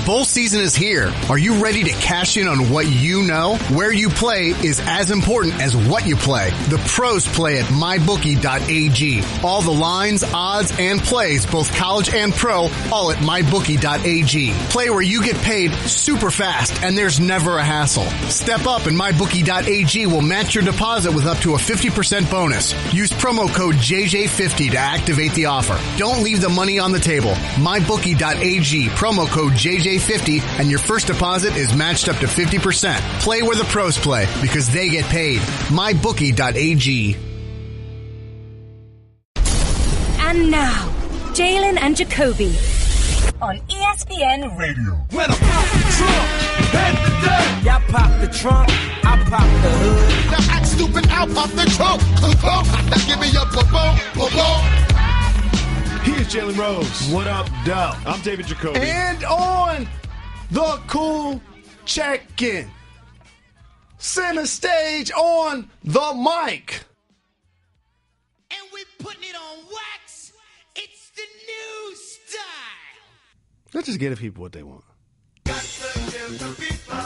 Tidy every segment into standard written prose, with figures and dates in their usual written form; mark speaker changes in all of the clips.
Speaker 1: Bowl season is here. Are you ready to cash in on what you know? Where you play is as important as what you play. The pros play at mybookie.ag. All the lines, odds, and plays, both college and pro, all at mybookie.ag. Play where you get paid super fast and there's never a hassle. Step up and mybookie.ag will match your deposit with up to a 50% bonus. Use promo code JJ50 to activate the offer. Don't leave the money on the table. mybookie.ag, promo code JJ50, and your first deposit is matched up to 50%. Play where the pros play because they get paid. mybookie.ag.
Speaker 2: And now, Jalen and Jacoby on ESPN Radio.
Speaker 3: When I pop the trunk, head the dirt. Y'all pop the trunk, I pop the hood.
Speaker 4: Now act stupid, I'll pop the trunk. Now give me a boom.
Speaker 5: Here's Jalen Rose.
Speaker 6: What up, Doug?
Speaker 5: I'm David Jacoby.
Speaker 6: And on the cool check-in, center stage on the mic.
Speaker 3: And we putting it on wax. It's the new style.
Speaker 6: Let's just give the people what they want.
Speaker 3: Got to give the people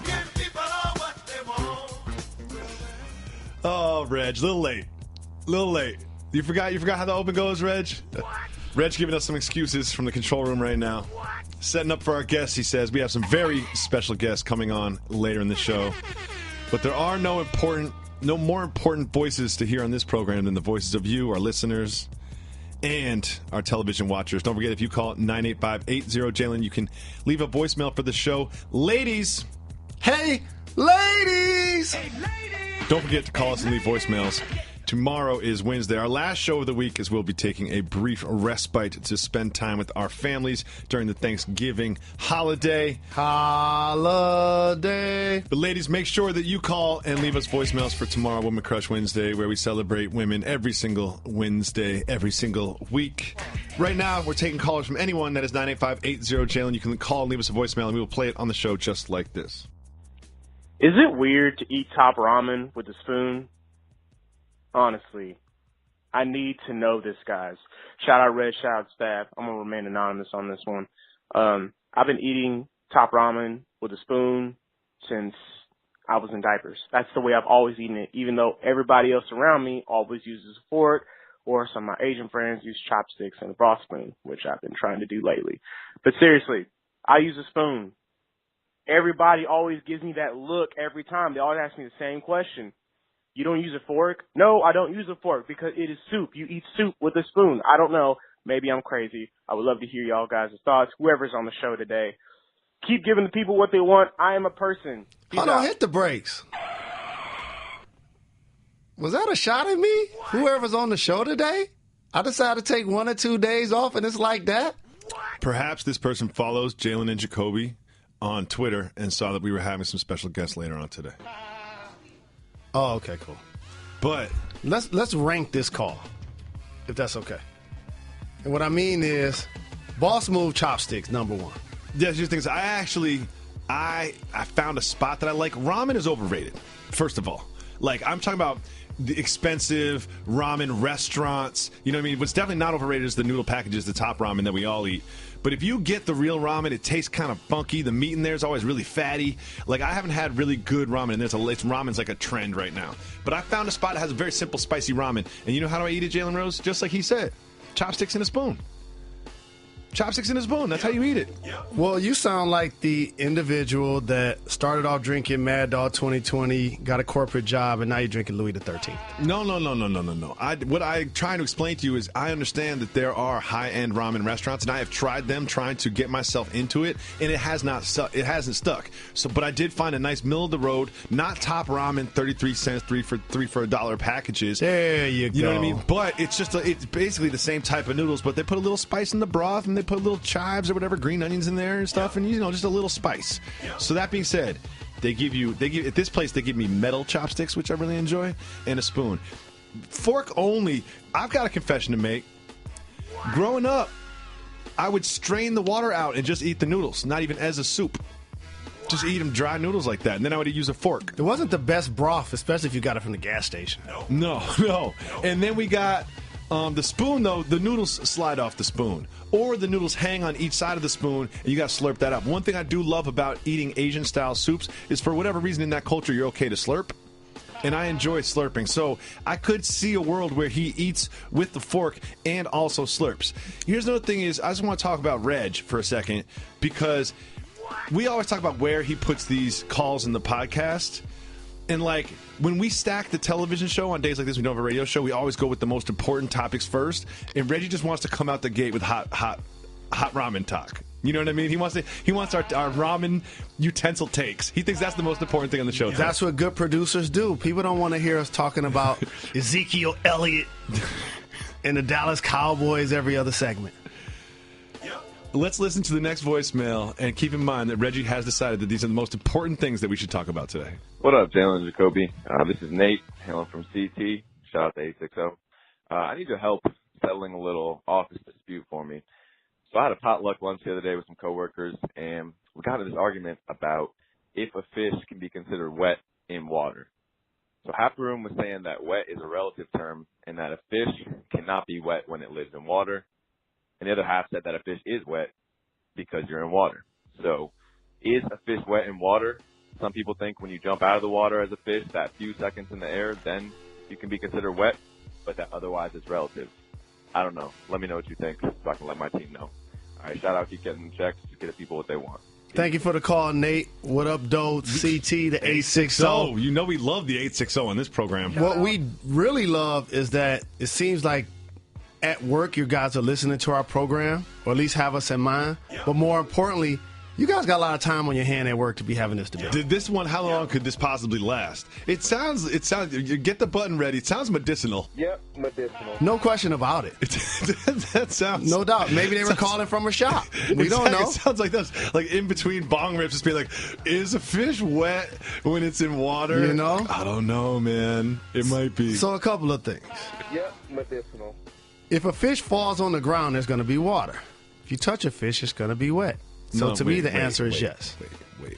Speaker 3: give people what they want.
Speaker 5: Oh, Reg, little late. You forgot how the open goes, Reg? Reg giving us some excuses from the control room right now. Setting up for our guests, he says. We have some very special guests coming on later in the show. But there are no more important voices to hear on this program than the voices of you, our listeners, and our television watchers. Don't forget, if you call 985-80-JALEN, you can leave a voicemail for the show. Ladies!
Speaker 6: Hey, ladies!
Speaker 5: Don't forget to call us and leave voicemails. Tomorrow is Wednesday. Our last show of the week is we'll be taking a brief respite to spend time with our families during the Thanksgiving holiday.
Speaker 6: But
Speaker 5: ladies, make sure that you call and leave us voicemails for tomorrow, Woman Crush Wednesday, where we celebrate women every single Wednesday, every single week. Right now, we're taking callers from anyone that is 985-80-JALEN. You can call and leave us a voicemail, and we will play it on the show just like this.
Speaker 7: Is it weird to eat top ramen with a spoon? Honestly, I need to know this, guys. Shout out Red, shout out staff. I'm going to remain anonymous on this one. I've been eating top ramen with a spoon since I was in diapers. That's the way I've always eaten it, even though everybody else around me always uses a fork, or some of my Asian friends use chopsticks and a broth spoon, which I've been trying to do lately. But seriously, I use a spoon. Everybody always gives me that look every time. They always ask me the same question. You don't use a fork? No, I don't use a fork because it is soup. You eat soup with a spoon. I don't know. Maybe I'm crazy. I would love to hear y'all guys' thoughts. Whoever's on the show today. Keep giving the people what they want. I am a person.
Speaker 6: Hold on, hit the brakes. Was that a shot at me? What? Whoever's on the show today? I decided to take 1 or 2 days off and it's like that?
Speaker 5: Perhaps this person follows Jalen and Jacoby on Twitter and saw that we were having some special guests later on today.
Speaker 6: Oh, okay, cool.
Speaker 5: But
Speaker 6: let's rank this call, if that's okay. And what I mean is, boss move chopsticks, number one.
Speaker 5: Yeah, here's the thing. I found a spot that I like. Ramen is overrated, first of all. Like, I'm talking about the expensive ramen restaurants. You know what I mean? What's definitely not overrated is the noodle packages, the top ramen that we all eat. But if you get the real ramen, it tastes kind of funky. The meat in there is always really fatty. Like, I haven't had really good ramen, and ramen's like a trend right now. But I found a spot that has a very simple, spicy ramen. And you know how do I eat it, Jalen Rose? Just like he said, chopsticks and a spoon. Chopsticks in a spoon. That's how you eat it.
Speaker 6: Well, you sound like the individual that started off drinking Mad Dog 2020, got a corporate job, and now you're drinking Louis the 13th.
Speaker 5: No. What I'm trying to explain to you is I understand that there are high-end ramen restaurants, and I have tried them trying to get myself into it, and it hasn't stuck. But I did find a nice middle-of-the-road, not top ramen, 33 cents, three for $1 packages.
Speaker 6: There you go.
Speaker 5: You know what I mean? But it's basically the same type of noodles, but they put a little spice in the broth, and they put little chives or whatever, green onions in there and stuff, and just a little spice. So that being said, they give at this place they give me metal chopsticks, which I really enjoy, and a spoon. Fork only. I've got a confession to make. Growing up, I would strain the water out and just eat the noodles, not even as a soup. Just eat them dry noodles like that, and then I would use a fork.
Speaker 6: It wasn't the best broth, especially if you got it from the gas station.
Speaker 5: No. And then we got The spoon, though, the noodles slide off the spoon. Or the noodles hang on each side of the spoon, and you got to slurp that up. One thing I do love about eating Asian-style soups is for whatever reason in that culture, you're okay to slurp. And I enjoy slurping. So I could see a world where he eats with the fork and also slurps. Here's another thing is, I just want to talk about Reg for a second, because we always talk about where he puts these calls in the podcast. And, like, when we stack the television show on days like this, we don't have a radio show, we always go with the most important topics first. And Reggie just wants to come out the gate with hot ramen talk. You know what I mean? He wants our ramen utensil takes. He thinks that's the most important thing on the show.
Speaker 6: That's what good producers do. People don't want to hear us talking about Ezekiel Elliott and the Dallas Cowboys every other segment.
Speaker 5: Let's listen to the next voicemail, and keep in mind that Reggie has decided that these are the most important things that we should talk about today.
Speaker 8: What up, Jalen and Jacoby? This is Nate, hailing from CT. Shout out to 860. I need your help settling a little office dispute for me. So I had a potluck lunch the other day with some coworkers, and we got into this argument about if a fish can be considered wet in water. So half the room was saying that wet is a relative term and that a fish cannot be wet when it lives in water. And the other half said that a fish is wet because you're in water. So is a fish wet in water? Some people think when you jump out of the water as a fish, that few seconds in the air, then you can be considered wet, but that otherwise it's relative. I don't know. Let me know what you think so I can let my team know. All right, shout out, keep getting the checks, get the people what they want.
Speaker 6: Thank you for the call, Nate. What up, Doe? CT, the 860.
Speaker 5: You know we love the 860 on this program.
Speaker 6: What we really love is that it seems like at work you guys are listening to our program, or at least have us in mind. But more importantly, you guys got a lot of time on your hand at work to be having this debate.
Speaker 5: This one, how long could this possibly last? It sounds, you get the button ready. It sounds medicinal.
Speaker 9: Yep, medicinal.
Speaker 6: No question about it.
Speaker 5: That sounds.
Speaker 6: No doubt. Maybe they were calling from a shop. We don't know.
Speaker 5: It sounds like this. Like in between bong rips, just be like, is a fish wet when it's in water?
Speaker 6: You know?
Speaker 5: I don't know, man. It might be.
Speaker 6: So a couple of things.
Speaker 9: Yep, medicinal.
Speaker 6: If a fish falls on the ground, there's going to be water. If you touch a fish, it's going to be wet. So to me, the answer is yes.
Speaker 5: Wait.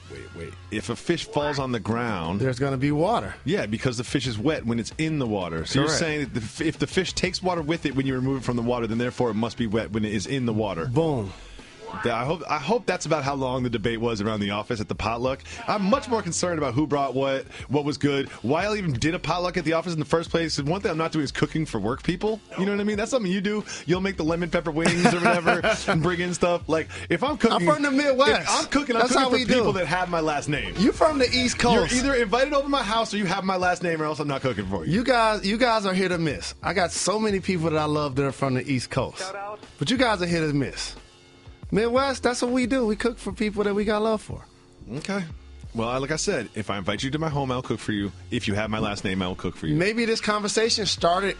Speaker 5: If a fish falls on the ground,
Speaker 6: there's going to be water.
Speaker 5: Yeah, because the fish is wet when it's in the water. So Correct. You're saying that if the fish takes water with it when you remove it from the water, then therefore it must be wet when it is in the water.
Speaker 6: Boom.
Speaker 5: I hope that's about how long the debate was around the office at the potluck. I'm much more concerned about who brought what was good, why I even did a potluck at the office in the first place. One thing I'm not doing is cooking for work people. You know what I mean? That's something you do. You'll make the lemon pepper wings or whatever and bring in stuff. Like, if I'm cooking...
Speaker 6: I'm from the Midwest.
Speaker 5: If I'm cooking for people that have my last name.
Speaker 6: You from the East Coast.
Speaker 5: You're either invited over to my house or you have my last name or else I'm not cooking for you.
Speaker 6: You guys are hit or miss. I got so many people that I love that are from the East Coast. Shout out. But you guys are hit or miss. Midwest, that's what we do. We cook for people that we got love for.
Speaker 5: Okay. Well, like I said, if I invite you to my home, I'll cook for you. If you have my last name, I will cook for you.
Speaker 6: Maybe this conversation started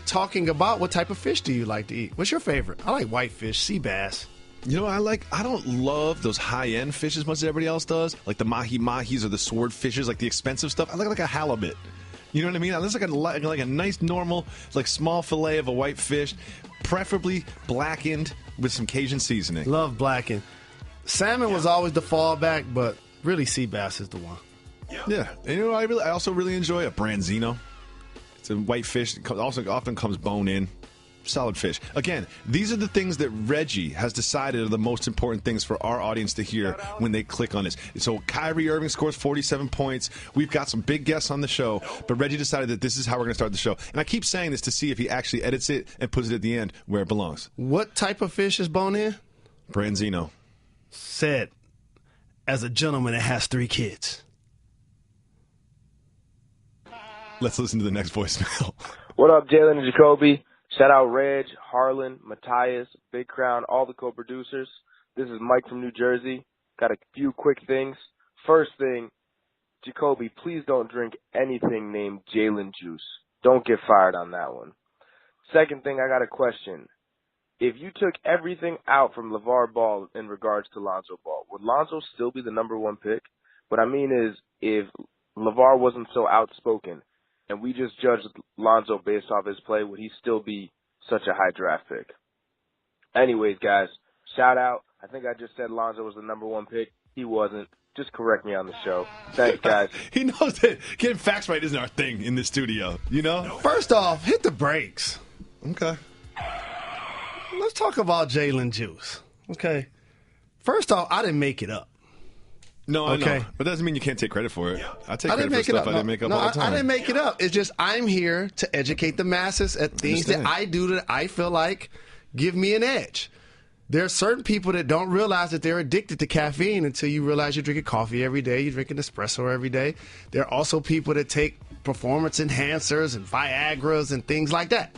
Speaker 6: talking about what type of fish do you like to eat. What's your favorite? I like whitefish, sea bass.
Speaker 5: You know, I don't love those high-end fish as much as everybody else does. Like the mahi-mahis or the swordfishes, like the expensive stuff. I like a halibut. You know what I mean? Unless like a nice, normal, like small fillet of a white fish, preferably blackened with some Cajun seasoning.
Speaker 6: Love blackened. Salmon was always the fallback, but really sea bass is the one.
Speaker 5: Yeah. And you know, I also really enjoy a branzino. It's a white fish. It also often comes bone in. Solid fish. Again, these are the things that Reggie has decided are the most important things for our audience to hear when they click on this. So Kyrie Irving scores 47 points. We've got some big guests on the show, but Reggie decided that this is how we're going to start the show. And I keep saying this to see if he actually edits it and puts it at the end where it belongs.
Speaker 6: What type of fish is bone in?
Speaker 5: Branzino.
Speaker 6: Said as a gentleman that has 3 kids.
Speaker 5: Let's listen to the next voicemail.
Speaker 7: What up, Jalen and Jacoby? Shout out Reg, Harlan, Matthias, Big Crown, all the co-producers. This is Mike from New Jersey. Got a few quick things. First thing, Jacoby, please don't drink anything named Jalen Juice. Don't get fired on that one. Second thing, I got a question. If you took everything out from LeVar Ball in regards to Lonzo Ball, would Lonzo still be the number 1 pick? What I mean is, if LeVar wasn't so outspoken, and we just judged Lonzo based off his play, would he still be such a high draft pick? Anyways, guys, shout out. I think I just said Lonzo was the number 1 pick. He wasn't.
Speaker 9: just correct me on the show. Thanks, guys.
Speaker 5: He knows that getting facts right isn't our thing in this studio, you know?
Speaker 6: First off, hit the brakes.
Speaker 5: Okay.
Speaker 6: Let's talk about Jalen Juice. Okay. First off, I didn't make it up.
Speaker 5: No, I
Speaker 6: Okay.
Speaker 5: know. But that doesn't mean you can't take credit for it. I take
Speaker 6: I
Speaker 5: credit
Speaker 6: didn't
Speaker 5: for
Speaker 6: make it
Speaker 5: stuff
Speaker 6: up.
Speaker 5: I didn't make up all the time.
Speaker 6: I didn't make it up. It's just I'm here to educate the masses at things that I do that I feel like give me an edge. There are certain people that don't realize that they're addicted to caffeine until you realize you're drinking coffee every day, you're drinking espresso every day. There are also people that take performance enhancers and Viagras and things like that.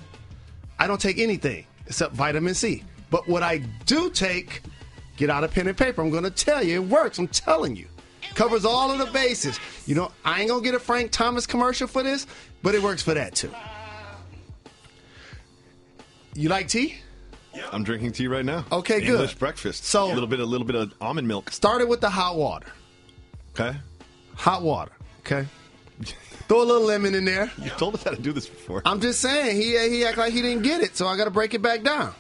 Speaker 6: I don't take anything except vitamin C. But what I do take, get out a pen and paper. I'm going to tell you, it works. I'm telling you. Covers all of the bases. You know, I ain't going to get a Frank Thomas commercial for this, but it works for that too. You like tea?
Speaker 5: I'm drinking tea right now.
Speaker 6: Okay, good.
Speaker 5: English breakfast.
Speaker 6: So
Speaker 5: a little bit of almond milk.
Speaker 6: Started with the hot water.
Speaker 5: Okay.
Speaker 6: Hot water. Okay. Throw a little lemon in there.
Speaker 5: You told us how to do this before.
Speaker 6: I'm just saying, he act like he didn't get it, so I got to break it back down.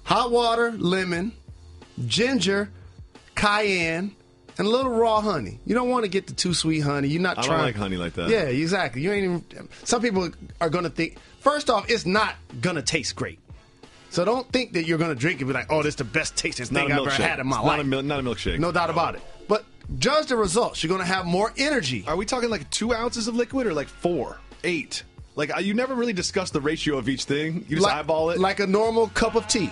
Speaker 6: Hot water, lemon, ginger, cayenne, and a little raw honey. You don't want to get the too sweet honey. You're not
Speaker 5: I
Speaker 6: trying.
Speaker 5: don't like honey like that.
Speaker 6: Yeah, exactly. You ain't even. Some people are going to think. First off, it's not going to taste great. So don't think that you're going to drink it and be like, oh, this is the best tasting thing I've ever had in my life.
Speaker 5: Not a milkshake.
Speaker 6: No doubt about it. But judge the results. You're going to have more energy.
Speaker 5: Are we talking like 2 ounces of liquid or like 4, 8? Like you never really discuss the ratio of each thing. You just eyeball it.
Speaker 6: Like a normal cup of tea.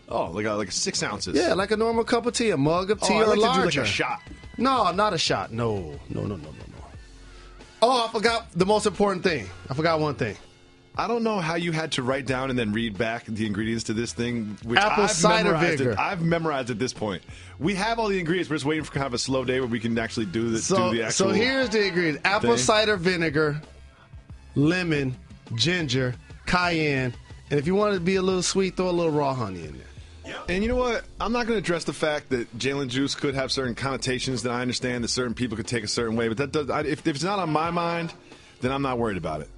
Speaker 5: Oh, like 6 ounces.
Speaker 6: Yeah, like a normal cup of tea, a mug of tea
Speaker 5: I
Speaker 6: or
Speaker 5: like
Speaker 6: larger.
Speaker 5: to do like a shot.
Speaker 6: No, not a shot. No. Oh, I forgot the most important thing. I forgot one thing.
Speaker 5: I don't know how you had to write down and then read back the ingredients to this thing, which
Speaker 6: Apple cider vinegar.
Speaker 5: I've memorized at this point. We have all the ingredients. We're just waiting for kind of a slow day where we can actually do the actual.
Speaker 6: So here's the ingredients: apple cider vinegar, lemon, ginger, cayenne, and if you want it to be a little sweet, throw a little raw honey in there.
Speaker 5: And you know what? I'm not going to address the fact that Jalen Juice could have certain connotations that I understand that certain people could take a certain way, but that does. If it's not on my mind, then I'm not worried about it.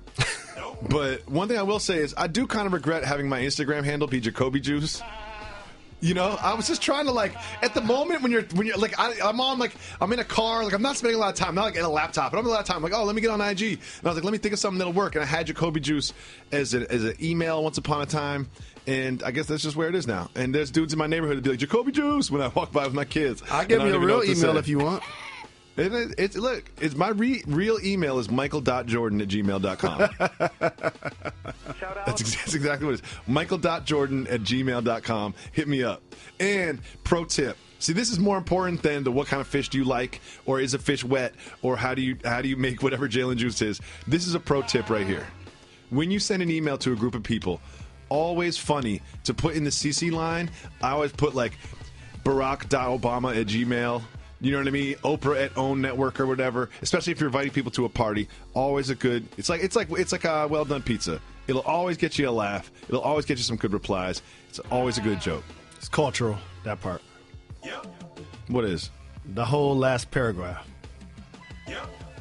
Speaker 5: But one thing I will say is I do kind of regret having my Instagram handle be Jacoby Juice. You know, I was just trying to at the moment when you're like I'm in a car, like I'm not spending a lot of time, not like in a laptop, but I'm in a lot of time. I'm like, oh, let me get on IG, and I was like, let me think of something that'll work, and I had Jacoby Juice as an email once upon a time, and I guess that's just where it is now. And there's dudes in my neighborhood that be like Jacoby Juice when I walk by with my kids.
Speaker 6: I'll give you a real email if you want.
Speaker 5: It's my real email is michael.jordan@gmail.com. That's exactly what it is. michael.jordan@gmail.com. Hit me up. And pro tip. See, this is more important than the what kind of fish do you like, or is a fish wet, or how do you make whatever Jalen Juice is. This is a pro tip right here. When you send an email to a group of people, always funny to put in the CC line. I always put like Barack.Obama@gmail. You know what I mean? Oprah at Own Network or whatever. Especially if you're inviting people to a party, always a good. It's like a well done pizza. It'll always get you a laugh. It'll always get you some good replies. It's always a good joke.
Speaker 6: It's cultural, that part.
Speaker 5: What is?
Speaker 6: The whole last paragraph.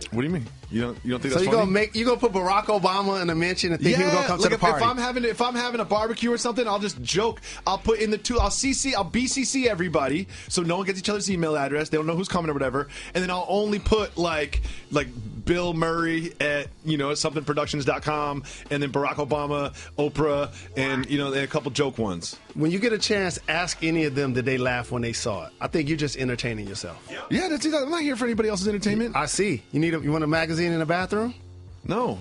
Speaker 5: What do you mean? You don't think that's
Speaker 6: so
Speaker 5: funny?
Speaker 6: you gonna put Barack Obama in a mention and think people gonna come to the party?
Speaker 5: If I'm having a barbecue or something, I'll just joke. I'll put in I'll BCC everybody so no one gets each other's email address. They don't know who's coming or whatever. And then I'll only put like Bill Murray at somethingproductions.com, and then Barack Obama, Oprah, and a couple joke ones.
Speaker 6: When you get a chance, ask any of them did they laugh when they saw it. I think you're just entertaining yourself.
Speaker 5: Yeah, that's it. I'm not here for anybody else's entertainment.
Speaker 6: I see. You want a magazine in the bathroom?
Speaker 5: No.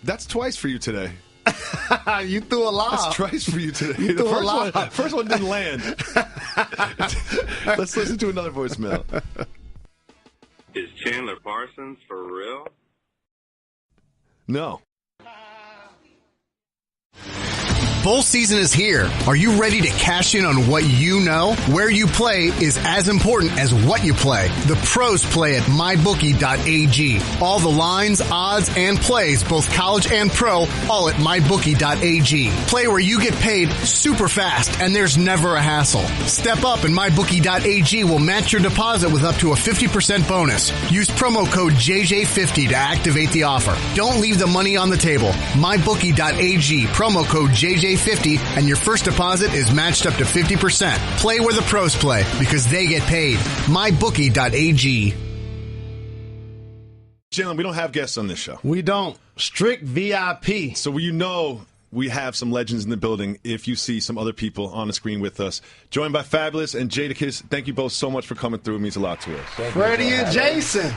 Speaker 5: That's twice for you today.
Speaker 6: You threw a lob.
Speaker 5: That's twice for you today. The first one didn't land. Let's listen to another voicemail.
Speaker 10: Is Chandler Parsons for real?
Speaker 5: No.
Speaker 1: Bowl season is here. Are you ready to cash in on what you know? Where you play is as important as what you play. The pros play at mybookie.ag. All the lines, odds, and plays, both college and pro, all at mybookie.ag. Play where you get paid super fast and there's never a hassle. Step up and mybookie.ag will match your deposit with up to a 50% bonus. Use promo code JJ50 to activate the offer. Don't leave the money on the table. mybookie.ag, promo code JJ50 save $50 and your first deposit is matched up to 50%. Play where the pros play because they get paid. MyBookie.ag.
Speaker 5: Jalen, we don't have guests on this show.
Speaker 6: We don't. Strict VIP.
Speaker 5: So we have some legends in the building if you see some other people on the screen with us. Joined by Fabolous and Jadakiss. Thank you both so much for coming through. It means a lot to us.
Speaker 6: Freddie and Jason.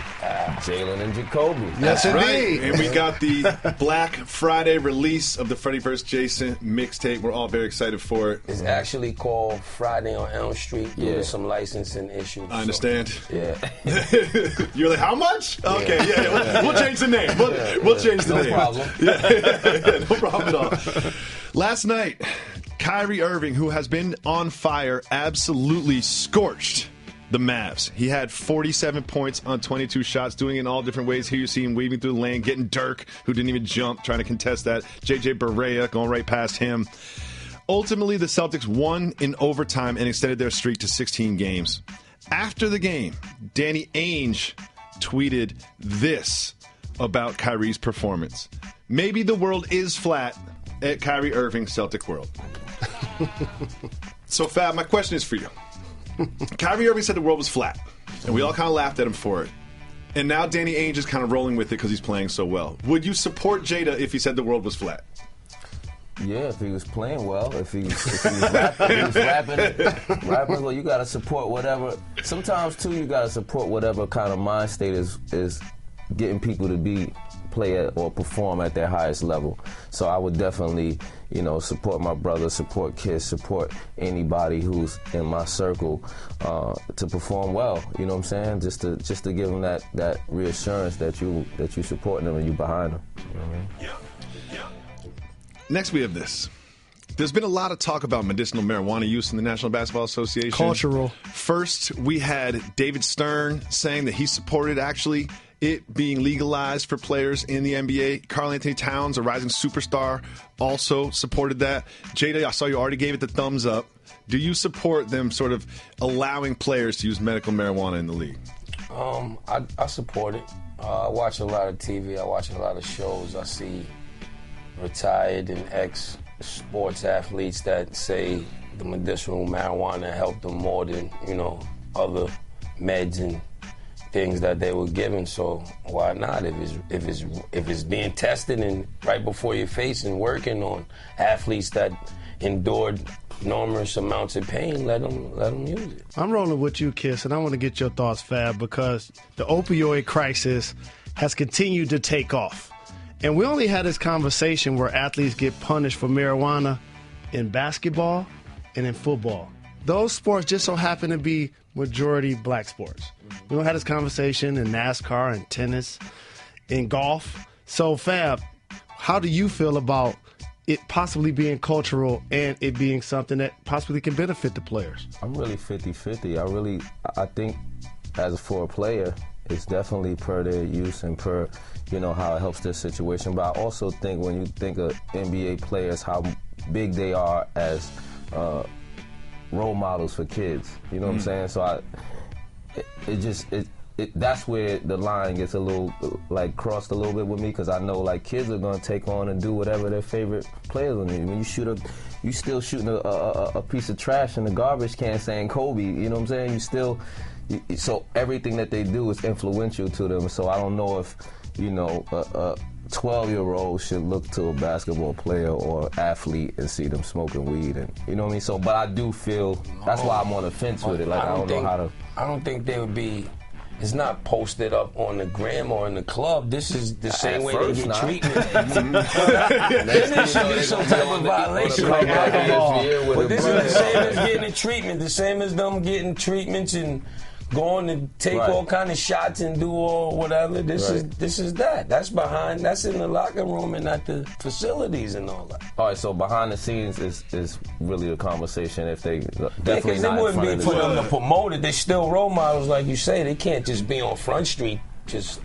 Speaker 11: Jalen and Jacoby.
Speaker 6: Yes, indeed.
Speaker 5: Right. And we got the Black Friday release of the Freddie vs. Jason mixtape. We're all very excited for it.
Speaker 11: It's actually called Friday on Elm Street due to some licensing issues.
Speaker 5: I understand.
Speaker 11: Yeah.
Speaker 5: You're like, how much? Okay, yeah. We'll change the name. We'll change the name.
Speaker 11: No problem.
Speaker 5: Yeah, no problem at all. Last night, Kyrie Irving, who has been on fire, absolutely scorched the Mavs. He had 47 points on 22 shots, doing it in all different ways. Here you see him weaving through the lane, getting Dirk, who didn't even jump, trying to contest that. JJ Barea going right past him. Ultimately, the Celtics won in overtime and extended their streak to 16 games. After the game, Danny Ainge tweeted this about Kyrie's performance. Maybe the world is flat at Kyrie Irving's Celtic world. So, Fab, my question is for you. Kyrie Irving said the world was flat, and we all kind of laughed at him for it. And now Danny Ainge is kind of rolling with it because he's playing so well. Would you support Jada if he said the world was flat?
Speaker 11: Yeah, if he was playing well, if he was rapping, well, you got to support whatever. Sometimes, too, you got to support whatever kind of mind state is getting people to play at or perform at their highest level. So I would definitely, support my brother, support kids, support anybody who's in my circle to perform well. You know what I'm saying? Just to give them that reassurance that you support them and you behind them. You know what I mean?
Speaker 5: Yeah. Next, we have this. There's been a lot of talk about medicinal marijuana use in the National Basketball Association.
Speaker 6: Cultural. First,
Speaker 5: we had David Stern saying that he supported actually it being legalized for players in the NBA. Karl Anthony Towns, a rising superstar, also supported that. Jada, I saw you already gave it the thumbs up. Do you support them sort of allowing players to use medical marijuana in the league?
Speaker 11: I support it. I watch a lot of TV. I watch a lot of shows. I see retired and ex-sports athletes that say the medicinal marijuana helped them more than, other meds and things that they were given. So why not? If it's being tested and right before your face and working on athletes that endured enormous amounts of pain, let them use it.
Speaker 6: I'm rolling with you, Kiss, and I want to get your thoughts, Fab, because the opioid crisis has continued to take off. And we only had this conversation where athletes get punished for marijuana in basketball and in football. Those sports just so happen to be majority black sports. We don't have this conversation in NASCAR and tennis, in golf. So, Fab, how do you feel about it possibly being cultural and it being something that possibly can benefit the players?
Speaker 11: I'm really 50-50. I think as for a player, it's definitely per their use and per, how it helps their situation. But I also think when you think of NBA players, how big they are as role models for kids. You know what I'm saying? So that's where the line gets a little crossed a little bit with me, because I know kids are gonna take on and do whatever their favorite players are. When you still shooting a piece of trash in the garbage can saying Kobe. You know what I'm saying? So everything that they do is influential to them. So I don't know if a 12-year-old should look to a basketball player or athlete and see them smoking weed, and you know what I mean. So, but I do feel that's why I'm on the fence with it. I don't think they would be. It's not posted up on the gram or in the club. This is the same way they get treatment. Then there should be some type of violation like alcohol. But this is the same as getting a treatment. The same as them getting treatments and going to take all kind of shots and do all whatever. This is that. That's in the locker room and at the facilities and all that.
Speaker 12: All right, so behind the scenes is really a conversation if they definitely
Speaker 11: because
Speaker 12: not
Speaker 11: it wouldn't
Speaker 12: in
Speaker 11: be
Speaker 12: front
Speaker 11: for
Speaker 12: of
Speaker 11: them to promote it. They're still role models, like you say. They can't just be on Front Street just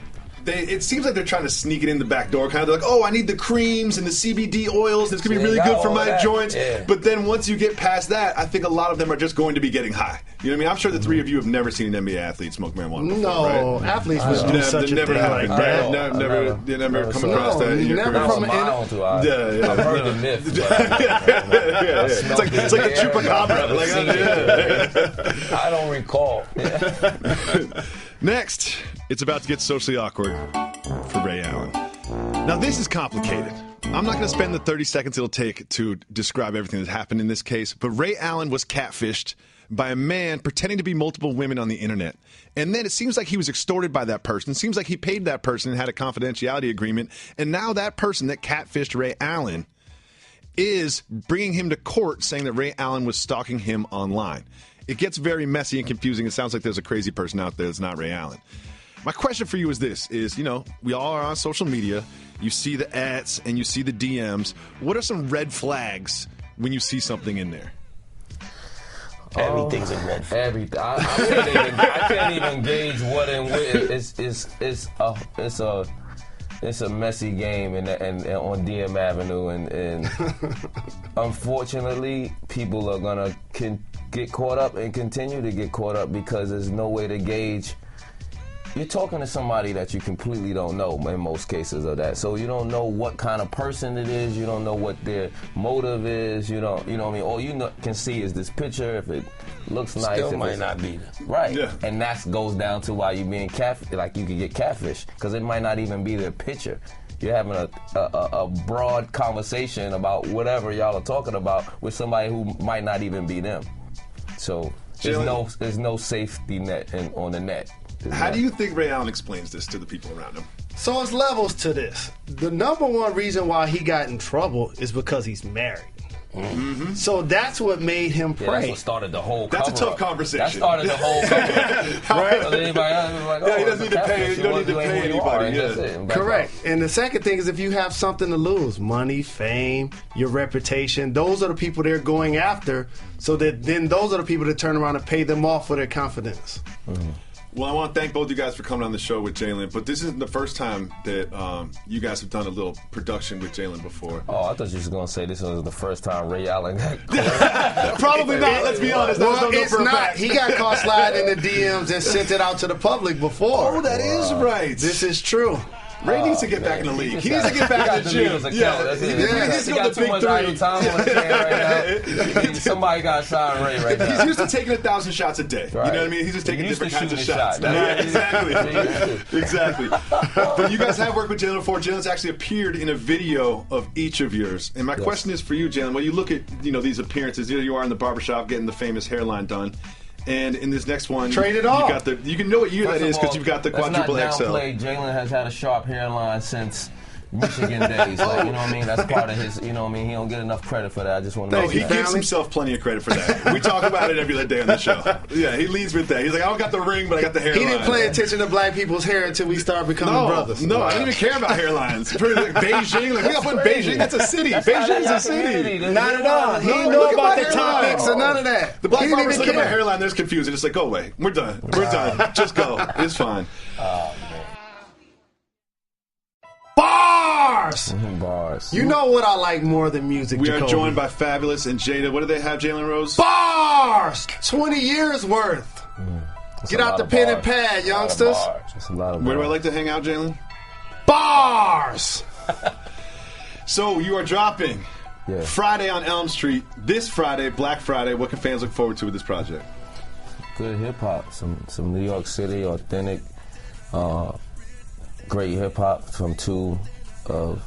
Speaker 5: it seems like they're trying to sneak it in the back door. Kind of like, oh, I need the creams and the CBD oils. It's going to be really good for my joints. Yeah. But then once you get past that, I think a lot of them are just going to be getting high. You know what I mean? I'm sure the three of you have never seen an NBA athlete smoke marijuana before,
Speaker 6: no,
Speaker 5: right?
Speaker 6: Athletes would do such a thing
Speaker 5: happened,
Speaker 6: like that.
Speaker 5: Never come across that in your career.
Speaker 6: Never from
Speaker 11: I've heard the myth.
Speaker 5: It's like the chupacabra.
Speaker 11: I don't recall.
Speaker 5: Next, it's about to get socially awkward for Ray Allen. Now, this is complicated. I'm not going to spend the 30 seconds it'll take to describe everything that happened in this case, but Ray Allen was catfished by a man pretending to be multiple women on the internet. And then it seems like he was extorted by that person. It seems like he paid that person and had a confidentiality agreement. And now that person that catfished Ray Allen is bringing him to court saying that Ray Allen was stalking him online. It gets very messy and confusing. It sounds like there's a crazy person out there that's not Ray Allen. My question for you is this, we all are on social media. You see the ads and you see the DMs. What are some red flags when you see something in there?
Speaker 13: Everything's a red flag.
Speaker 11: Everything. I can't even gauge what and where. It's a messy game and on DM Avenue, and unfortunately, people are gonna get caught up and continue to get caught up because there's no way to gauge. You're talking to somebody that you completely don't know in most cases of that. So you don't know what kind of person it is. You don't know what their motive is. You know what I mean? All you can see is this picture. If it looks nice,
Speaker 13: still might not be there.
Speaker 11: Right.
Speaker 5: Yeah.
Speaker 11: And that goes down to why you're being like you could get catfish because it might not even be their picture. You're having a broad conversation about whatever y'all are talking about with somebody who might not even be them. So there's no safety net on the net.
Speaker 5: How do you think Ray Allen explains this to the people around him?
Speaker 6: So it's levels to this. The number one reason why he got in trouble is because he's married. Mm-hmm. So that's what made him pray.
Speaker 11: That's what started the whole
Speaker 5: That's a tough conversation.
Speaker 11: That started the whole cover-up.
Speaker 5: Right?
Speaker 11: Anybody else was like,
Speaker 5: he doesn't need to pay. You don't need to pay anybody. Yeah.
Speaker 6: Correct. And the second thing is if you have something to lose, money, fame, your reputation, those are the people they're going after. So that then those are the people that turn around and pay them off for their confidence.
Speaker 5: Mm-hmm. Well, I want to thank both you guys for coming on the show with Jalen, but this isn't the first time that you guys have done a little production with Jalen before.
Speaker 11: Oh, I thought you was going to say this was the first time Ray Allen got
Speaker 5: Probably not, let's be honest.
Speaker 6: Well, it's not. He got caught sliding in the DMs and sent it out to the public before.
Speaker 5: Oh, that is right.
Speaker 6: This is true.
Speaker 5: Ray needs to get back in the league. He needs to get back in the gym.
Speaker 11: He needs to go to the big three. Time on his right now. Somebody got to sign Ray right now.
Speaker 5: He's used to taking 1,000 shots a day. Right. You know what I mean? He's just taking different kinds of shots. Exactly. But you guys have worked with Jalen before. Jalen's actually appeared in a video of each of yours. And my question is for you, Jalen. When you look at these appearances, here you are in the barbershop getting the famous hairline done. And in this next one,
Speaker 6: trade it off.
Speaker 5: You can know what year that is because you've got the quadruple XL.
Speaker 11: Jalen has had a sharp hairline since Michigan days. Like, you know what I mean? That's part of his, you know what I mean? He don't get enough credit for that. I just want to know.
Speaker 5: He gives himself plenty of credit for that. We talk about it every day on the show. Yeah, he leads with that. He's like, I don't got the ring, but I got the hairline.
Speaker 6: He didn't pay attention to black people's hair until we started becoming brothers.
Speaker 5: No, I didn't even care about hairlines. Beijing, we got put Beijing. That's a city. Beijing's a city.
Speaker 6: Not at all. He didn't know about the topics or none of that.
Speaker 5: The black farmers look at my hairline, they're confused. They're just like, go away. We're done. We're done. Just go. It's fine.
Speaker 6: Bars! You know what I like more than music,
Speaker 5: We
Speaker 6: Jacoby.
Speaker 5: are joined by Fabolous and Jada. What do they have, Jalen Rose?
Speaker 6: Bars! 20 years worth. Get out the pen and pad, youngsters.
Speaker 5: Where do I like to hang out, Jalen?
Speaker 6: Bars!
Speaker 5: So you are dropping Friday on Elm Street. This Friday, Black Friday. What can fans look forward to with this project?
Speaker 11: Good hip-hop. Some New York City, authentic, great hip-hop from two of,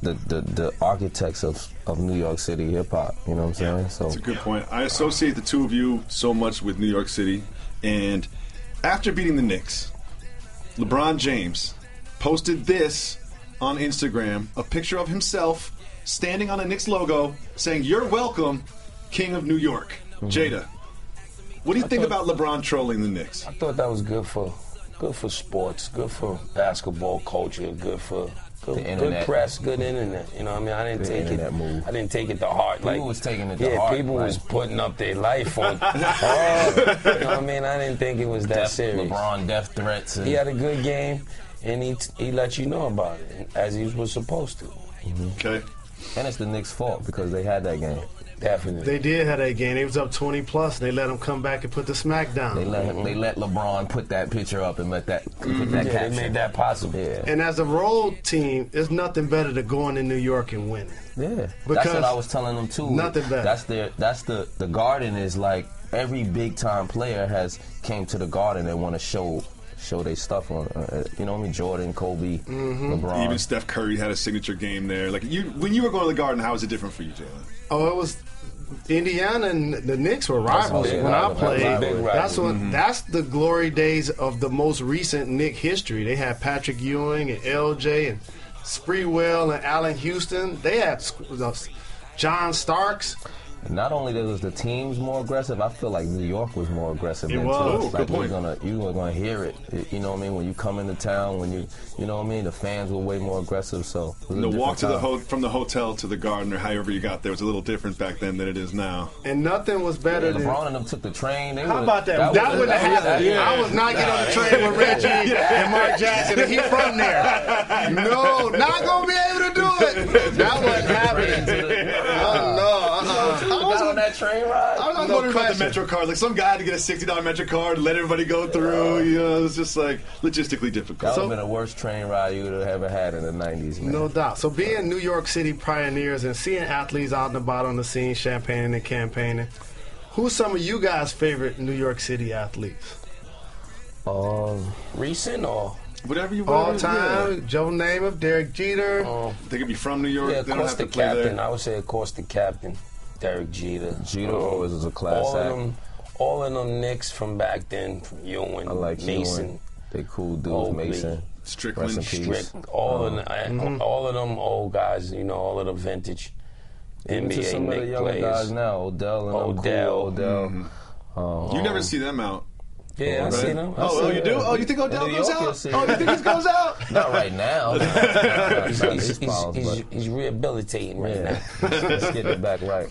Speaker 11: the architects of New York City hip-hop, you know what I'm saying? So
Speaker 5: that's a good point. I associate the two of you so much with New York City, and after beating the Knicks, LeBron James posted this on Instagram, a picture of himself standing on a Knicks logo saying, "You're welcome, King of New York." Mm-hmm. Jada, what do you think about LeBron trolling the Knicks?
Speaker 13: I thought that was good for sports, good for basketball culture, good for Good press, good internet. You know what I mean? I didn't take it. I didn't take it to heart.
Speaker 11: People was taking it to heart.
Speaker 13: People was putting up their life on. You know what I mean? I didn't think it was that serious.
Speaker 11: LeBron death threats.
Speaker 13: He had a good game, and he let you know about it as he was supposed to.
Speaker 5: Okay.
Speaker 11: And it's the Knicks' fault because they had that game.
Speaker 13: Definitely.
Speaker 6: They did have that game. They was up 20+. And they let him come back and put the smack down.
Speaker 11: They let LeBron put that picture up and put that caption.
Speaker 13: They made that possible.
Speaker 11: Yeah.
Speaker 6: And as a road team, there's nothing better than going in New York and winning.
Speaker 11: Yeah.
Speaker 6: Because
Speaker 11: that's what I was telling them too.
Speaker 6: Nothing better.
Speaker 11: That's the Garden is like every big time player has came to the Garden and want to show their stuff on. You know what I mean? Jordan, Kobe, LeBron.
Speaker 5: Even Steph Curry had a signature game there. Like when you were going to the Garden, how was it different for you, Jalen?
Speaker 6: Oh, it was. Indiana and the Knicks were rivals when I played. That's the glory days of the most recent Knicks history. They had Patrick Ewing and LJ and Spreewell and Allen Houston. They had John Starks.
Speaker 11: Not only was the teams more aggressive, I feel like New York was more aggressive.
Speaker 5: It was.
Speaker 11: Like you were gonna hear it. You know what I mean? When you come into town, you know what I mean, the fans were way more aggressive. So
Speaker 5: the walk to from the hotel to the Garden or however you got there was a little different back then than it is now.
Speaker 6: And nothing was better than
Speaker 11: LeBron and them took the train.
Speaker 6: How about that? That wouldn't have happened. I was not getting on the train with Reggie and Mark Jackson, and he from there. No, not gonna be able to do it. That wasn't happening.
Speaker 11: I was on that train ride.
Speaker 5: I was wondering about the Metro card. Like some guy had to get a $60 Metro card, let everybody go through. You know, it was just like logistically difficult.
Speaker 11: That would have been the worst train ride you would have ever had in the 90s, man.
Speaker 6: No doubt. So being New York City pioneers and seeing athletes out and about on the scene, champagning and campaigning, who's some of you guys' favorite New York City athletes?
Speaker 13: Recent or?
Speaker 5: Whatever you want.
Speaker 6: All time,
Speaker 5: yeah.
Speaker 6: Joe Namath, Derek Jeter.
Speaker 5: They could be from New York.
Speaker 13: Yeah,
Speaker 5: they
Speaker 13: of course the captain. I would say, of course, the captain, Derek Jeter.
Speaker 11: Jeter always was a class act.
Speaker 13: All of them Knicks from back then, from Ewing, Mason.
Speaker 11: Ewing. They cool dudes,
Speaker 13: Mobley,
Speaker 11: Mason.
Speaker 5: Strickland.
Speaker 13: All of them old guys, you know, all of the vintage NBA
Speaker 11: some of the younger guys now, Odell and Odell.
Speaker 5: You never see them out.
Speaker 13: Yeah, I see them.
Speaker 5: Oh, you do? Oh, you think Odell goes out? Oh, you think he goes out?
Speaker 11: Not right now.
Speaker 13: He's rehabilitating right now.
Speaker 11: Let's get it back right.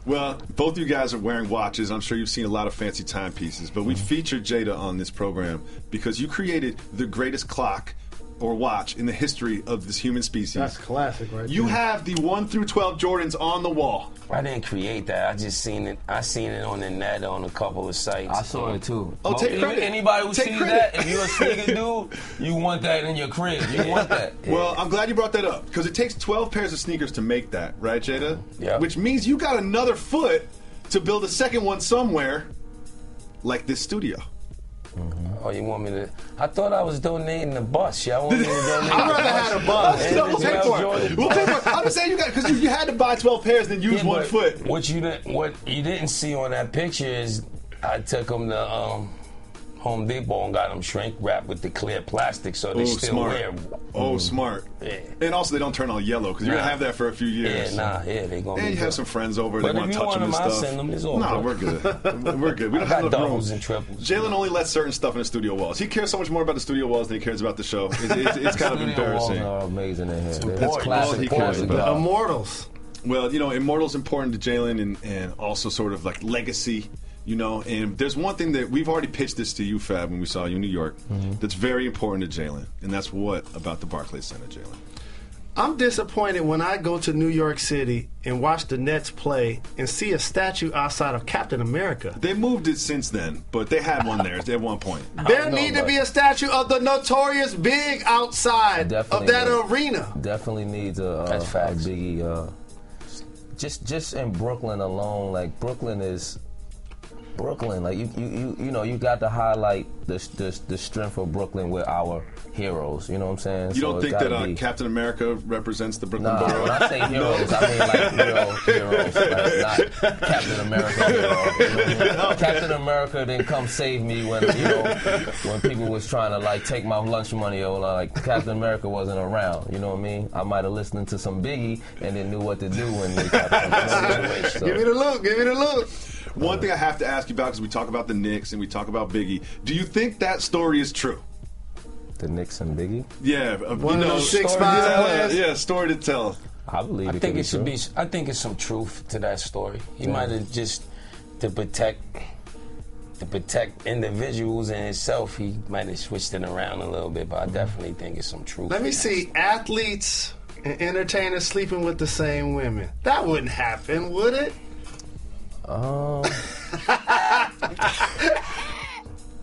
Speaker 5: Well, both of you guys are wearing watches. I'm sure you've seen a lot of fancy timepieces, but we featured Jada on this program because you created the greatest clock or watch in the history of this human species.
Speaker 6: That's classic, right?
Speaker 5: You have the 1 through 12 Jordans on the wall.
Speaker 13: I didn't create that. I just seen it. I seen it on the net on a couple of sites.
Speaker 11: I saw it too.
Speaker 5: Oh, take credit.
Speaker 11: Anybody who sees that, if you're a sneaker dude, you want that in your crib. You want that.
Speaker 5: Well, I'm glad you brought that up because it takes 12 pairs of sneakers to make that, right, Jada?
Speaker 13: Yeah.
Speaker 5: Which means you got another foot to build a second one somewhere, like this studio.
Speaker 13: Oh, you want me to? I thought I was donating the bus. Y'all want me to donate?
Speaker 5: I'd rather have a bus. No, we'll pay for it. We'll pay for it. I'm just saying you got because you had to buy 12 pairs, then use one foot.
Speaker 13: What you didn't see on that picture is I took them to Home Depot and got them shrink wrapped with the clear plastic, so they still wearable.
Speaker 5: Oh, smart.
Speaker 13: Yeah.
Speaker 5: And also they don't turn all yellow because you're gonna have that for a few years.
Speaker 13: They gonna.
Speaker 5: And you have some friends over. They want to touch them and stuff.
Speaker 13: Send them. It's all
Speaker 5: no, we're good. We're good. We don't have enough room.
Speaker 13: And triples.
Speaker 5: Jalen only lets certain stuff in the studio walls. He cares so much more about the studio walls than he cares about the show. It's kind of embarrassing.
Speaker 11: Walls are amazing in here.
Speaker 5: That's classic. He cares about.
Speaker 6: The Immortals.
Speaker 5: Well, you know, Immortal's important to Jalen and also sort of like legacy. You know, and there's one thing that we've already pitched this to you, Fab, when we saw you in New York, that's very important to Jalen, and that's what about the Barclays Center, Jalen?
Speaker 6: I'm disappointed when I go to New York City and watch the Nets play and see a statue outside of Captain America.
Speaker 5: They moved it since then, but they had one there at one point.
Speaker 6: There need to be a statue of the Notorious Big outside of that arena.
Speaker 11: Definitely needs a Biggie. Just in Brooklyn alone, like Brooklyn, like you know, you got to highlight the strength of Brooklyn with our heroes. You know what I'm saying?
Speaker 5: You don't think that Captain America represents the Brooklyn Borough?
Speaker 11: When I say heroes, I mean like real heroes, like not Captain America hero. You know what I mean? Captain America didn't come save me when when people was trying to like take my lunch money or like Captain America wasn't around. You know what I mean? I might have listened to some Biggie and then knew what to do when they got
Speaker 6: so. Give me the look. Give me the look.
Speaker 5: One thing I have to ask you about, because we talk about the Knicks and we talk about Biggie, do you think that story is true?
Speaker 11: The Knicks and Biggie?
Speaker 5: Yeah.
Speaker 6: One of those 6'5".
Speaker 5: Yeah, story to tell.
Speaker 11: I believe
Speaker 13: I think it should be. I think it's some truth to that story. He might have just to protect individuals and himself. He might have switched it around a little bit, but I definitely think it's some truth.
Speaker 6: Let me see. Athletes and entertainers sleeping with the same women. That wouldn't happen, would it?
Speaker 5: All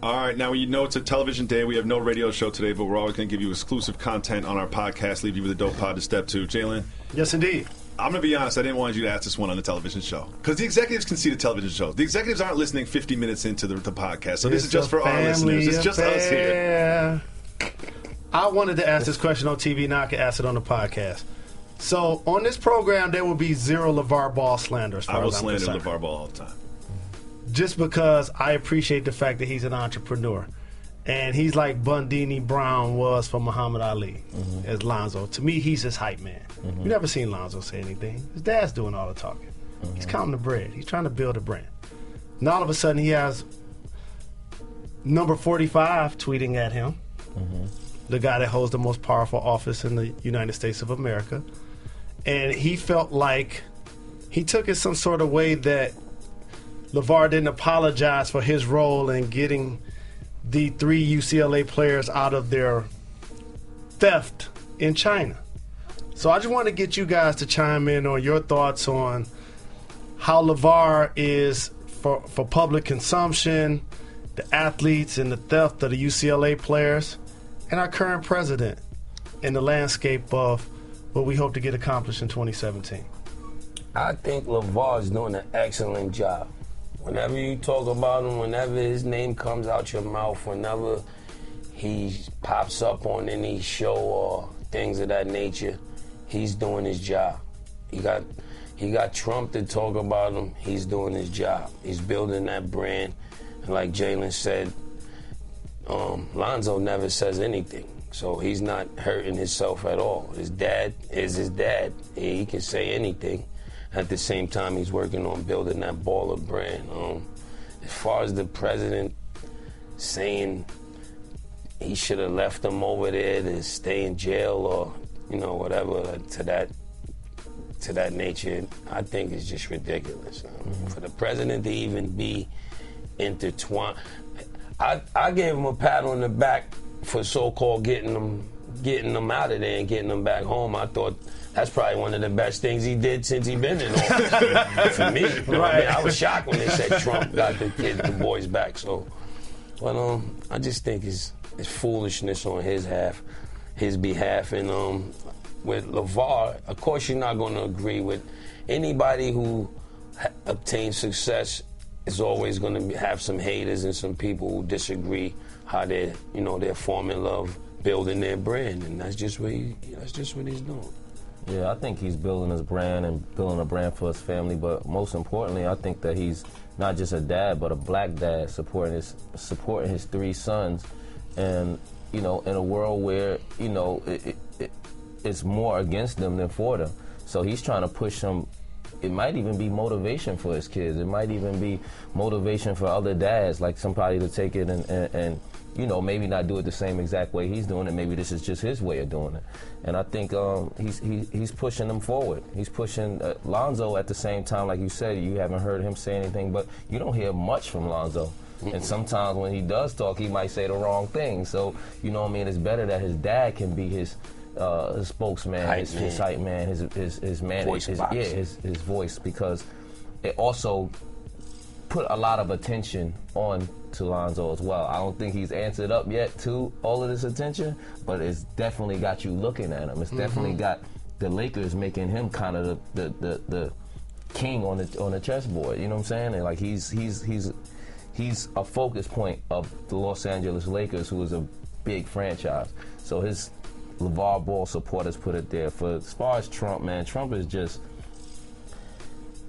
Speaker 5: right, now you know it's a television day. We have no radio show today, but we're always going to give you exclusive content on our podcast, leave you with a dope pod to step to. Jalen?
Speaker 6: Yes, indeed.
Speaker 5: I'm going to be honest, I didn't want you to ask this one on the television show. Because the executives can see the television show. The executives aren't listening 50 minutes into the podcast, so this is just for our listeners. It's just us here.
Speaker 6: I wanted to ask this question on TV, now I can ask it on the podcast. So, on this program, there will be zero LeVar Ball slander as far
Speaker 5: I will
Speaker 6: as I'm
Speaker 5: slander
Speaker 6: concerned.
Speaker 5: LeVar Ball all the time.
Speaker 6: Just because I appreciate the fact that he's an entrepreneur. And he's like Bundini Brown was for Muhammad Ali as Lonzo. To me, he's his hype man. You never seen Lonzo say anything. His dad's doing all the talking. He's counting the bread. He's trying to build a brand. And all of a sudden, he has number 45 tweeting at him, the guy that holds the most powerful office in the United States of America. And he felt like he took it some sort of way that LeVar didn't apologize for his role in getting the 3 UCLA players out of their theft in China. So I just want to get you guys to chime in on your thoughts on how LeVar is for public consumption, the athletes and the theft of the UCLA players, and our current president in the landscape of what we hope to get accomplished in 2017.
Speaker 13: I think LeVar is doing an excellent job. Whenever you talk about him, whenever his name comes out your mouth, whenever he pops up on any show or things of that nature, he's doing his job. He got Trump to talk about him. He's doing his job. He's building that brand. And like Jalen said, Lonzo never says anything. So he's not hurting himself at all. His dad is his dad. He can say anything. At the same time, he's working on building that baller brand. As far as the president saying he should have left them over there to stay in jail or, whatever to that nature, I think it's just ridiculous. For the president to even be intertwined, I gave him a pat on the back for so-called getting them out of there and getting them back home. I thought that's probably one of the best things he did since he been in office. For me, right. I was shocked when they said Trump got the boys back. So, but I just think it's foolishness on his behalf, and with LeVar, of course, you're not going to agree with anybody who obtains success. Is always going to have some haters and some people who disagree how they're forming love, building their brand, and that's just what he's doing.
Speaker 11: Yeah, I think he's building his brand and building a brand for his family, but most importantly, I think that he's not just a dad, but a black dad supporting his 3 sons, and in a world where it's more against them than for them. So he's trying to push them. It might even be motivation for his kids. It might even be motivation for other dads, like somebody to take it and maybe not do it the same exact way he's doing it. Maybe this is just his way of doing it. And I think he's pushing them forward. He's pushing Lonzo at the same time. Like you said, you haven't heard him say anything, but you don't hear much from Lonzo. And sometimes when he does talk, he might say the wrong thing. So, it's better that his dad can be his spokesman, his hype man, his man, his voice, because it also put a lot of attention on to Lonzo as well. I don't think he's answered up yet to all of this attention, but it's definitely got you looking at him. It's definitely got the Lakers making him kind of the king on the chessboard. You know what I'm saying? And like he's a focus point of the Los Angeles Lakers, who is a big franchise. So his LeVar Ball supporters put it there. For as far as Trump, man, Trump is just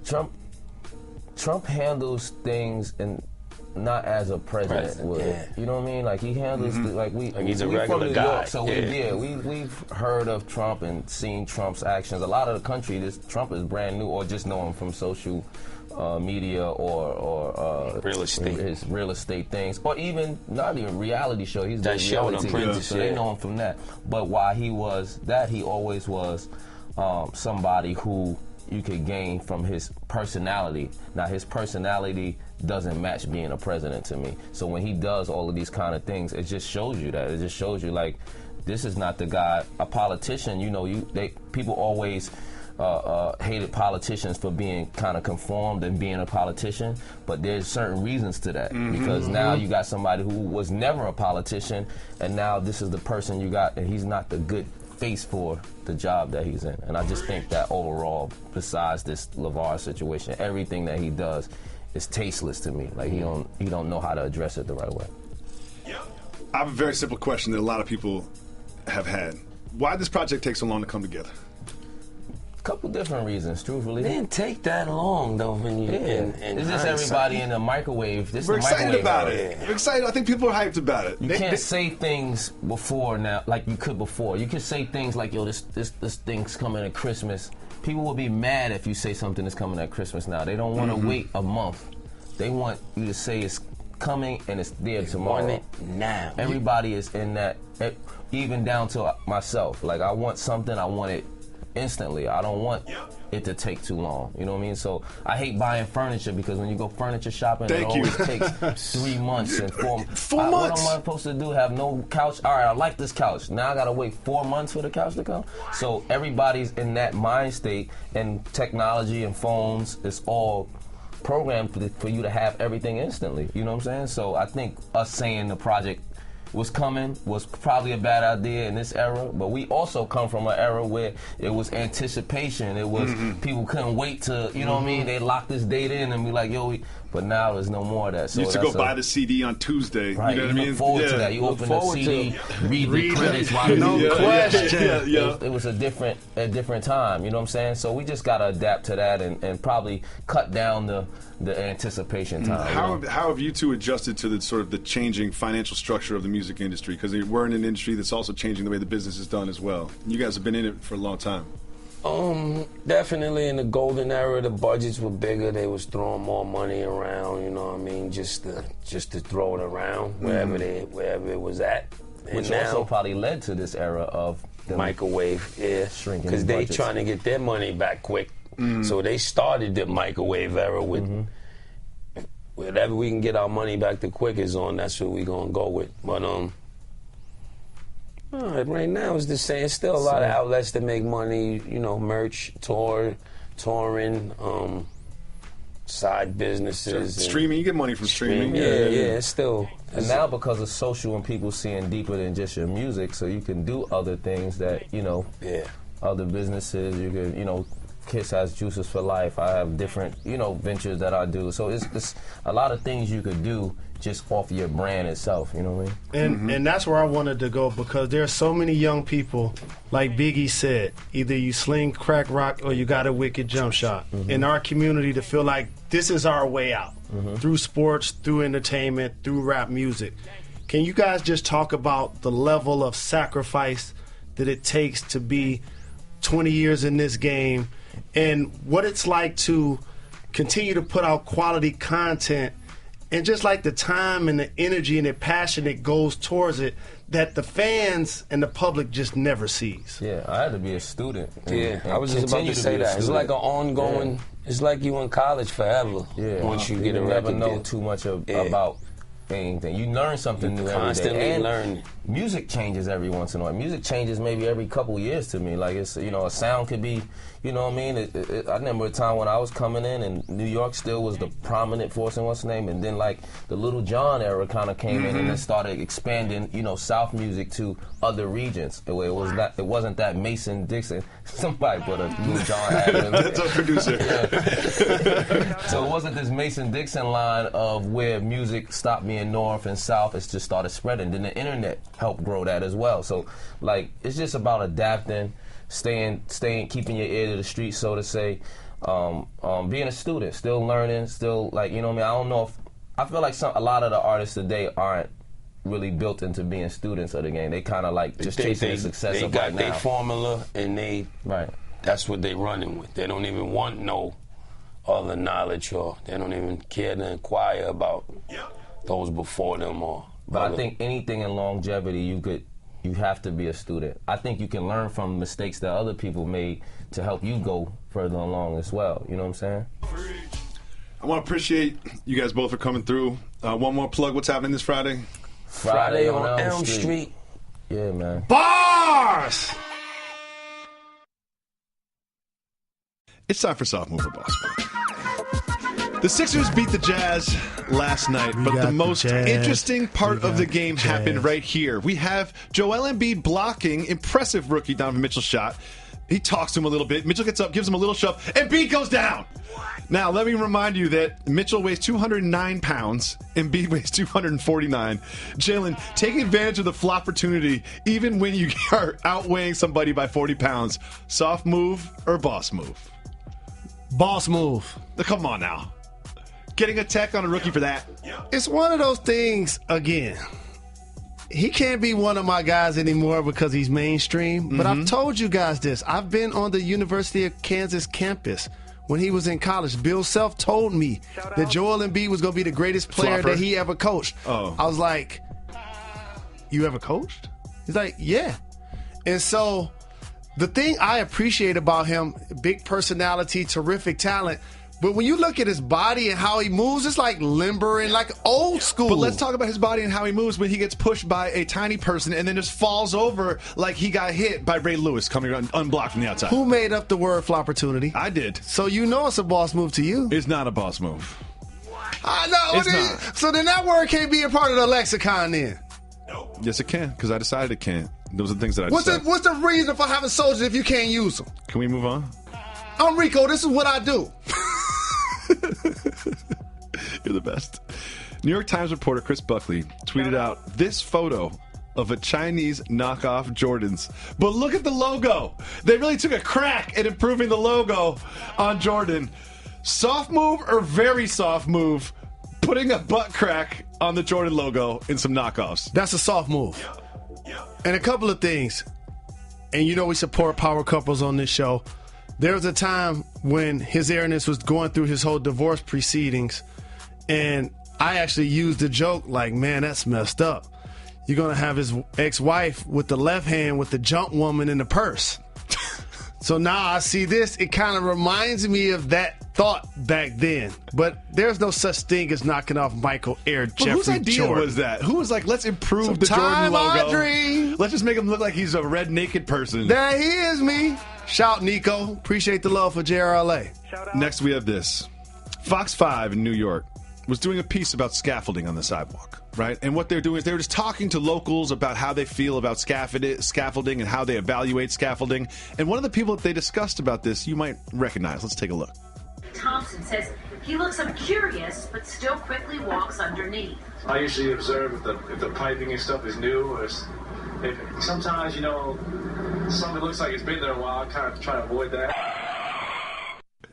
Speaker 11: Trump handles things and not as a president would. Yeah. You know what I mean? Like he handles
Speaker 13: he's a regular guy.
Speaker 11: York, so we've heard of Trump and seen Trump's actions. A lot of the country, Trump is brand new or just know him from social media or
Speaker 13: real estate,
Speaker 11: his real estate things, or even not even reality show. He's
Speaker 13: that show,
Speaker 11: reality,
Speaker 13: Apprentice,
Speaker 11: so they know him from that. But while he was that, he always was somebody who you could gain from his personality. Now, his personality doesn't match being a president to me. So when he does all of these kind of things, it just shows you that. It just shows you, like, this is not the guy. A politician, people always hated politicians for being kind of conformed and being a politician, but there's certain reasons to that, because now you got somebody who was never a politician, and now this is the person you got, and he's not the good face for the job that he's in. And I just think that overall, besides this LeVar situation, everything that he does is tasteless to me. Like, he don't know how to address it the right way.
Speaker 5: I have a very simple question that a lot of people have had. Why did this project take so long to come together?
Speaker 11: Couple different reasons, truthfully.
Speaker 13: It didn't take that long, though. When you
Speaker 11: it's just everybody in the microwave.
Speaker 5: We're excited about it. We're excited. I think people are hyped about it.
Speaker 11: You can't say things before now like you could before. You could say things like, "Yo, this thing's coming at Christmas." People will be mad if you say something that's coming at Christmas now. They don't want to wait a month. They want you to say it's coming and it's there tomorrow.
Speaker 13: Want it now.
Speaker 11: Everybody is in that, even down to myself. Like, I want something, I want it instantly. I don't want it to take too long. You know what I mean? So I hate buying furniture, because when you go furniture shopping, it always takes 3 months and 4 months. What am I supposed to do? Have no couch? All right, I like this couch. Now I got to wait 4 months for the couch to come? So everybody's in that mind state, and technology and phones is all programmed for you to have everything instantly. You know what I'm saying? So I think us saying the project was coming was probably a bad idea in this era, but we also come from an era where it was anticipation. It was people couldn't wait to, you know what I mean? They locked this date in and be like, yo, but now there's no more of that. So
Speaker 5: you used to go buy the CD on Tuesday.
Speaker 11: Right,
Speaker 5: you know what I mean?
Speaker 11: Look forward to that. You open the CD, read the credits.
Speaker 6: No question.
Speaker 11: It was a different time, you know what I'm saying? So we just got to adapt to that and probably cut down the anticipation time.
Speaker 5: How have you two adjusted to the sort of the changing financial structure of the music industry? Because we're in an industry that's also changing the way the business is done as well. You guys have been in it for a long time.
Speaker 13: Definitely in the golden era, the budgets were bigger. They was throwing more money around, you know what I mean, just to throw it around wherever it was at. And
Speaker 11: which
Speaker 13: now,
Speaker 11: also probably led to this era of the
Speaker 13: microwave,
Speaker 11: shrinking,
Speaker 13: because they
Speaker 11: budgets.
Speaker 13: trying to get their money back quick. So they started the microwave era with whatever we can get our money back the quickest on, that's what we gonna go with. But right now it's the same. It's still a lot of outlets that make money, you know, merch, touring, side businesses.
Speaker 5: Streaming, you get money from streaming.
Speaker 13: Yeah, it's still.
Speaker 11: And now because of social and people seeing deeper than just your music, so you can do other things that, you know, other businesses, you can, you know, Kiss has Juices for Life. I have different, you know, ventures that I do. So it's a lot of things you could do just off your brand itself, you know what I mean?
Speaker 6: And that's where I wanted to go, because there are so many young people, like Biggie said, either you sling crack rock or you got a wicked jump shot. In our community, to feel like this is our way out, through sports, through entertainment, through rap music. Can you guys just talk about the level of sacrifice that it takes to be 20 years in this game, and what it's like to continue to put out quality content, and just like the time and the energy and the passion that goes towards it that the fans and the public just never sees?
Speaker 11: Yeah, I had to be a student.
Speaker 13: I was just about to say that. It's like an ongoing, it's like you in college forever. Once you get a record.
Speaker 11: You never know too much about anything. You learn something new every day.
Speaker 13: Constantly learn.
Speaker 11: Music changes every once in a while. Music changes maybe every couple years to me. Like, it's, you know, a sound could be, you know what I mean? I remember a time when I was coming in and New York still was the prominent force in what's the name, and then like the Little John era kind of came in and then started expanding, you know, South music to other regions. It wasn't that Mason Dixon. Somebody put a Little John ad in.
Speaker 5: That's our producer.
Speaker 11: So it wasn't this Mason Dixon line of where music stopped being North and South. It just started spreading. Then the internet helped grow that as well. So like, it's just about adapting, staying, keeping your ear to the street, so to say. Being a student, still learning, still, like, you know what I mean? I don't know if, I feel like a lot of the artists today aren't really built into being students of the game. They kind of like just chasing the success of right now.
Speaker 13: They got their formula, and that's what they running with. They don't even want no all the knowledge, or they don't even care to inquire about those before them.
Speaker 11: But I think anything in longevity, you have to be a student. I think you can learn from mistakes that other people made to help you go further along as well. You know what I'm saying?
Speaker 5: I want to appreciate you guys both for coming through. One more plug. What's happening this Friday?
Speaker 13: Friday on Elm Street.
Speaker 11: Yeah, man.
Speaker 6: Bars!
Speaker 5: It's time for Soft Move or Boss Move. The Sixers beat the Jazz last night, but the most interesting part of the game happened right here. We have Joel Embiid blocking impressive rookie Donovan Mitchell's shot. He talks to him a little bit. Mitchell gets up, gives him a little shove, and Embiid goes down. Now, let me remind you that Mitchell weighs 209 pounds, Embiid weighs 249. Jalen, taking advantage of the flop opportunity, even when you are outweighing somebody by 40 pounds. Soft move or boss move?
Speaker 6: Boss move.
Speaker 5: Come on now. Getting a tech on a rookie for that.
Speaker 6: It's one of those things, again. He can't be one of my guys anymore because he's mainstream. But I've told you guys this. I've been on the University of Kansas campus when he was in college. Bill Self told me that Joel Embiid was going to be the greatest player that he ever coached. I was like, you ever coached? He's like, yeah. And so the thing I appreciate about him, big personality, terrific talent, but when you look at his body and how he moves, it's like limber and like old school.
Speaker 5: But let's talk about his body and how he moves when he gets pushed by a tiny person and then just falls over like he got hit by Ray Lewis coming unblocked from the outside.
Speaker 6: Who made up the word flop opportunity?
Speaker 5: I did.
Speaker 6: So you know it's a boss move to you.
Speaker 5: It's not a boss move.
Speaker 6: I know.
Speaker 5: It's not.
Speaker 6: So then that word can't be a part of the lexicon then.
Speaker 5: Yes, it can, because I decided it can. Those are the things that I decided.
Speaker 6: What's the reason for having soldiers if you can't use them?
Speaker 5: Can we move on?
Speaker 6: I'm Rico. This is what I do.
Speaker 5: You're the best. New York Times reporter Chris Buckley tweeted out this photo of a Chinese knockoff Jordans. But look at the logo. They really took a crack at improving the logo on Jordan. Soft move or very soft move, putting a butt crack on the Jordan logo in some knockoffs.
Speaker 6: That's a soft move. And a couple of things. And you know we support power couples on this show. There was a time when His Airness was going through his whole divorce proceedings, and I actually used the joke like, man, that's messed up. You're going to have his ex-wife with the left hand with the junk woman in the purse. So now I see this, it kind of reminds me of that thought back then. But there's no such thing as knocking off Michael Air Jeffrey
Speaker 5: Whose idea
Speaker 6: Jordan.
Speaker 5: was that? Who was like, let's improve the Jordan logo. Let's just make him look like he's a red naked person.
Speaker 6: There he is, me. Shout, Nico. Appreciate the love for JRLA.
Speaker 5: Next, we have this. Fox 5 in New York was doing a piece about scaffolding on the sidewalk, right? And what they're doing is they're just talking to locals about how they feel about scaffolding and how they evaluate scaffolding. And one of the people that they discussed about this, you might recognize. Let's take a look.
Speaker 14: Thompson says he looks curious, but still quickly walks underneath.
Speaker 15: I usually observe if the piping and stuff is new, or if sometimes, something looks like it's been there a while. I kind of try to avoid that.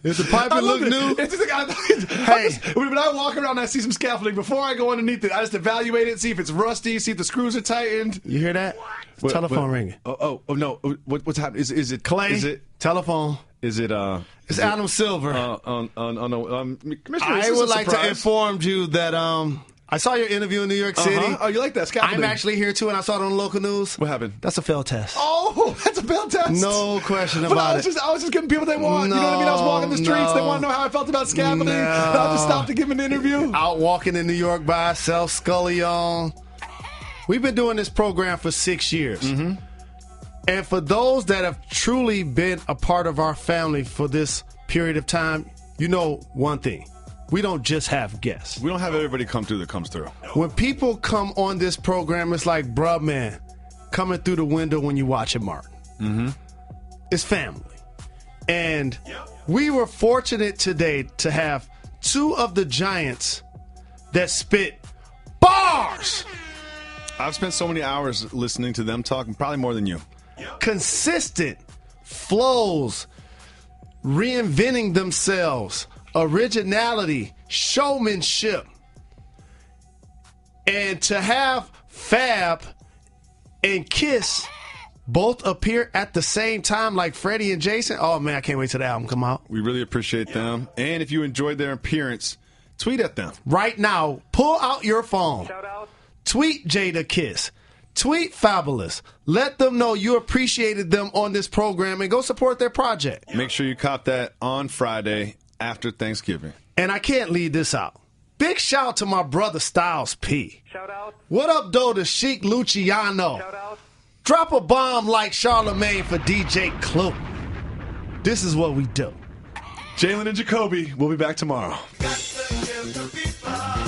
Speaker 6: If the piping look new,
Speaker 5: it's just like, when I walk around and I see some scaffolding, before I go underneath it, I just evaluate it, see if it's rusty, see if the screws are tightened.
Speaker 6: You hear that? Telephone ringing.
Speaker 5: Oh no! What's happening? Is it
Speaker 6: Clay?
Speaker 5: Is it
Speaker 6: telephone?
Speaker 5: Is it
Speaker 6: It's Adam Silver.
Speaker 5: Commissioner,
Speaker 6: I would like to inform you that I saw your interview in New York City.
Speaker 5: Oh, you like that scaffolding?
Speaker 6: I'm actually here too, and I saw it on the local news.
Speaker 5: What happened?
Speaker 6: That's a failed test.
Speaker 5: Oh, that's a failed test.
Speaker 6: No question about it.
Speaker 5: I was just giving people they want.
Speaker 6: No,
Speaker 5: you know what I mean? I was walking the streets. They want to know how I felt about scaffolding.
Speaker 6: No.
Speaker 5: I just stopped to give an interview.
Speaker 6: Out walking in New York by myself, Scully on. We've been doing this program for 6 years. Mm-hmm. And for those that have truly been a part of our family for this period of time, you know one thing. We don't just have guests.
Speaker 5: We don't have everybody come through that comes through.
Speaker 6: When people come on this program, it's like, bruh, man, coming through the window when you watching Martin.
Speaker 5: Mm-hmm.
Speaker 6: It's family. And we were fortunate today to have two of the giants that spit bars.
Speaker 5: I've spent so many hours listening to them talk, probably more than you.
Speaker 6: Consistent flows, reinventing themselves, originality, showmanship. And to have Fab and Kiss both appear at the same time like Freddie and Jason. Oh, man, I can't wait till the album come out.
Speaker 5: We really appreciate them. And if you enjoyed their appearance, tweet at them.
Speaker 6: Right now, pull out your phone.
Speaker 15: Shout out.
Speaker 6: Tweet Jadakiss. Tweet Fabolous. Let them know you appreciated them on this program and go support their project.
Speaker 5: Make sure you cop that on Friday after Thanksgiving.
Speaker 6: And I can't leave this out. Big shout out to my brother Styles P.
Speaker 15: Shout out.
Speaker 6: What up, though, to Chic Luciano?
Speaker 15: Shout out.
Speaker 6: Drop a bomb like Charlemagne for DJ Clue. This is what we do.
Speaker 5: Jalen and Jacoby, we'll be back tomorrow.
Speaker 3: Got to give the people